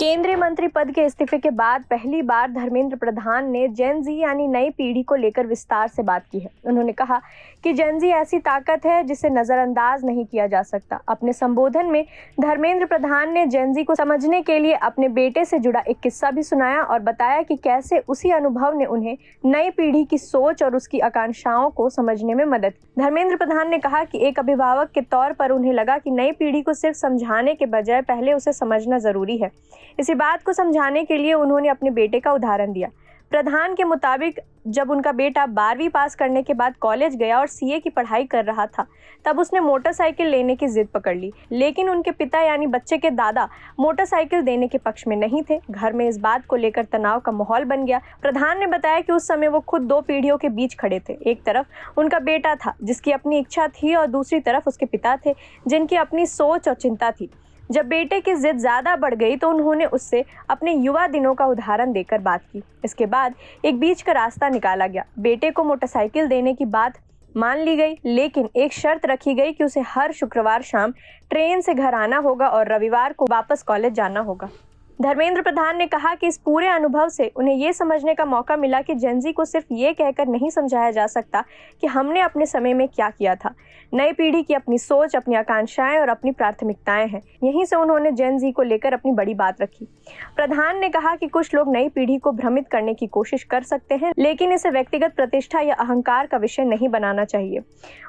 केंद्रीय मंत्री पद के इस्तीफे के बाद पहली बार धर्मेंद्र प्रधान ने जेन जी यानी नई पीढ़ी को लेकर विस्तार से बात की है। उन्होंने कहा कि जेन जी ऐसी ताकत है जिसे नजरअंदाज नहीं किया जा सकता। अपने संबोधन में धर्मेंद्र प्रधान ने जेन जी को समझने के लिए अपने बेटे से जुड़ा एक किस्सा भी सुनाया और बताया कि कैसे उसी अनुभव ने उन्हें नई पीढ़ी की सोच और उसकी आकांक्षाओं को समझने में मदद की। धर्मेंद्र प्रधान ने कहा कि एक अभिभावक के तौर पर उन्हें लगा कि नई पीढ़ी को सिर्फ समझाने के बजाय पहले उसे समझना जरूरी है। इसी बात को समझाने के लिए उन्होंने अपने बेटे का उदाहरण दिया। प्रधान के मुताबिक जब उनका बेटा 12वीं पास करने के बाद कॉलेज गया और सीए की पढ़ाई कर रहा था, तब उसने मोटरसाइकिल लेने की जिद पकड़ ली, लेकिन उनके पिता यानी बच्चे के दादा मोटरसाइकिल देने के पक्ष में नहीं थे। घर में इस बात को लेकर तनाव का माहौल बन गया। प्रधान ने बताया कि उस समय वो खुद दो पीढ़ियों के बीच खड़े थे। एक तरफ उनका बेटा था जिसकी अपनी इच्छा थी और दूसरी तरफ उसके पिता थे जिनकी अपनी सोच और चिंता थी। जब बेटे की जिद ज्यादा बढ़ गई तो उन्होंने उससे अपने युवा दिनों का उदाहरण देकर बात की। इसके बाद एक बीच का रास्ता निकाला गया। बेटे को मोटरसाइकिल देने की बात मान ली गई, लेकिन एक शर्त रखी गई कि उसे हर शुक्रवार शाम ट्रेन से घर आना होगा और रविवार को वापस कॉलेज जाना होगा। धर्मेंद्र प्रधान ने कहा कि इस पूरे अनुभव से उन्हें ये समझने का मौका मिला कि जेन जी को सिर्फ ये कहकर नहीं समझाया जा सकता कि हमने अपने समय में क्या किया था। नई पीढ़ी की अपनी सोच, अपनी आकांक्षाएं और अपनी प्राथमिकताएं हैं। यहीं से उन्होंने जेन जी को लेकर अपनी बड़ी बात रखी। प्रधान ने कहा कि कुछ लोग नई पीढ़ी को भ्रमित करने की कोशिश कर सकते हैं, लेकिन इसे व्यक्तिगत प्रतिष्ठा या अहंकार का विषय नहीं बनाना चाहिए।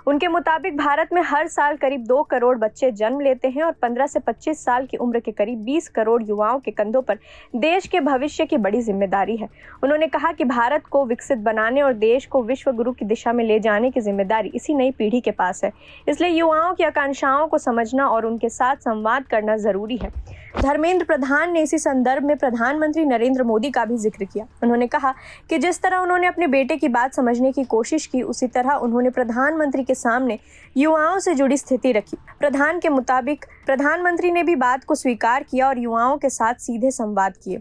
उनके मुताबिक भारत में हर साल करीब 2 करोड़ बच्चे जन्म लेते हैं और 15 से 25 साल की उम्र के करीब 20 करोड़ युवाओं के कंधों पर देश के भविष्य की बड़ी जिम्मेदारी है। उन्होंने कहा कि भारत को विकसित बनाने और देश को विश्व गुरु की दिशा में ले जाने की जिम्मेदारी इसी नई पीढ़ी के पास है। इसलिए युवाओं की आकांक्षाओं को समझना और उनके साथ संवाद करना जरूरी है। धर्मेंद्र प्रधान ने इसी संदर्भ में प्रधानमंत्री नरेंद्र मोदी का भी जिक्र किया। उन्होंने कहा कि जिस तरह उन्होंने अपने बेटे की बात समझने की कोशिश की, उसी तरह उन्होंने प्रधानमंत्री के सामने युवाओं से जुड़ी स्थिति रखी। प्रधान के मुताबिक प्रधानमंत्री ने भी बात को स्वीकार किया और युवाओं के साथ सीधे संवाद किए,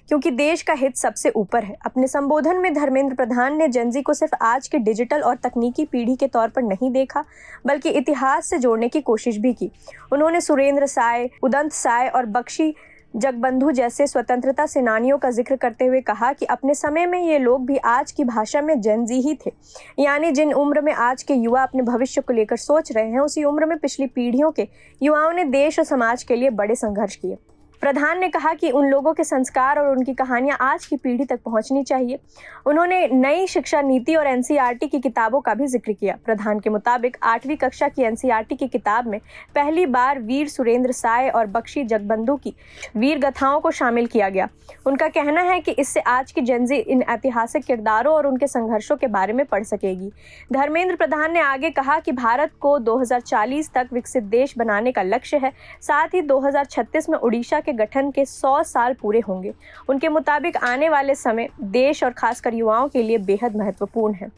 क्योंकि देश का हित सबसे ऊपर है। अपने संबोधन में धर्मेंद्र प्रधान ने जेन जी को सिर्फ आज के डिजिटल और तकनीकी पीढ़ी के तौर पर नहीं देखा, बल्कि इतिहास से जोड़ने की कोशिश भी की। उन्होंने सुरेंद्र साय, उदंत साय और बख्शी जगबंधु जैसे स्वतंत्रता सेनानियों का जिक्र करते हुए कहा कि अपने समय में ये लोग भी आज की भाषा में जेन जी ही थे, यानी जिन उम्र में आज के युवा अपने भविष्य को लेकर सोच रहे हैं, उसी उम्र में पिछली पीढ़ियों के युवाओं ने देश और समाज के लिए बड़े संघर्ष किए। प्रधान ने कहा कि उन लोगों के संस्कार और उनकी कहानियां आज की पीढ़ी तक पहुंचनी चाहिए। उन्होंने नई शिक्षा नीति और एनसीईआरटी की किताबों का भी जिक्र किया। प्रधान के मुताबिक 8वीं कक्षा की एनसीईआरटी की किताब में पहली बार वीर सुरेंद्र साय और बख्शी जगबंधु की वीर गाथाओं को शामिल किया गया। उनका कहना है कि इससे आज की जेन जी इन ऐतिहासिक किरदारों और उनके संघर्षों के बारे में पढ़ सकेगी। धर्मेंद्र प्रधान ने आगे कहा कि भारत को 2040 तक विकसित देश बनाने का लक्ष्य है। साथ ही 2036 में उड़ीसा के गठन के 100 साल पूरे होंगे। उनके मुताबिक आने वाले समय देश और खासकर युवाओं के लिए बेहद महत्वपूर्ण है।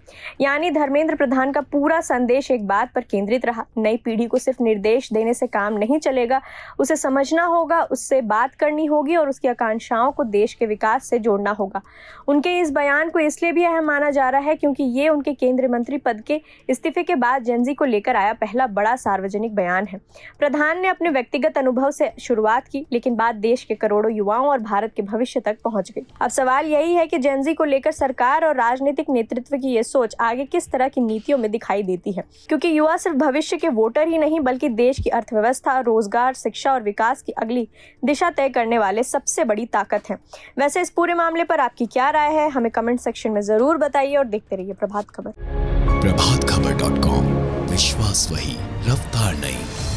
यानी धर्मेंद्र प्रधान का पूरा संदेश एक बात पर केंद्रित रहा, नई पीढ़ी को सिर्फ निर्देश देने से काम नहीं चलेगा, उसे समझना होगा, उससे बात करनी होगी और उसकी आकांक्षाओं को देश के विकास से जोड़ना होगा। उनके इस बयान को इसलिए भी अहम माना जा रहा है क्योंकि ये उनके केंद्रीय मंत्री पद के इस्तीफे के बाद जेन जी को लेकर आया पहला बड़ा सार्वजनिक बयान है। प्रधान ने अपने व्यक्तिगत अनुभव से शुरुआत की, लेकिन बात देश के करोड़ों युवाओं और भारत के भविष्य तक पहुंच गई। अब सवाल यही है कि जेन जी को लेकर सरकार और राजनीतिक नेतृत्व की ये सोच आगे किस तरह की नीतियों में दिखाई देती है, क्योंकि युवा सिर्फ भविष्य के वोटर ही नहीं बल्कि देश की अर्थव्यवस्था, रोजगार, शिक्षा और विकास की अगली दिशा तय करने वाले सबसे बड़ी ताकत है। वैसे इस पूरे मामले पर आपकी क्या राय है, हमें कमेंट सेक्शन में जरूर बताइए और देखते रहिए प्रभात खबर। प्रभातखबर.com, विश्वास वही, रफ्तार नहीं।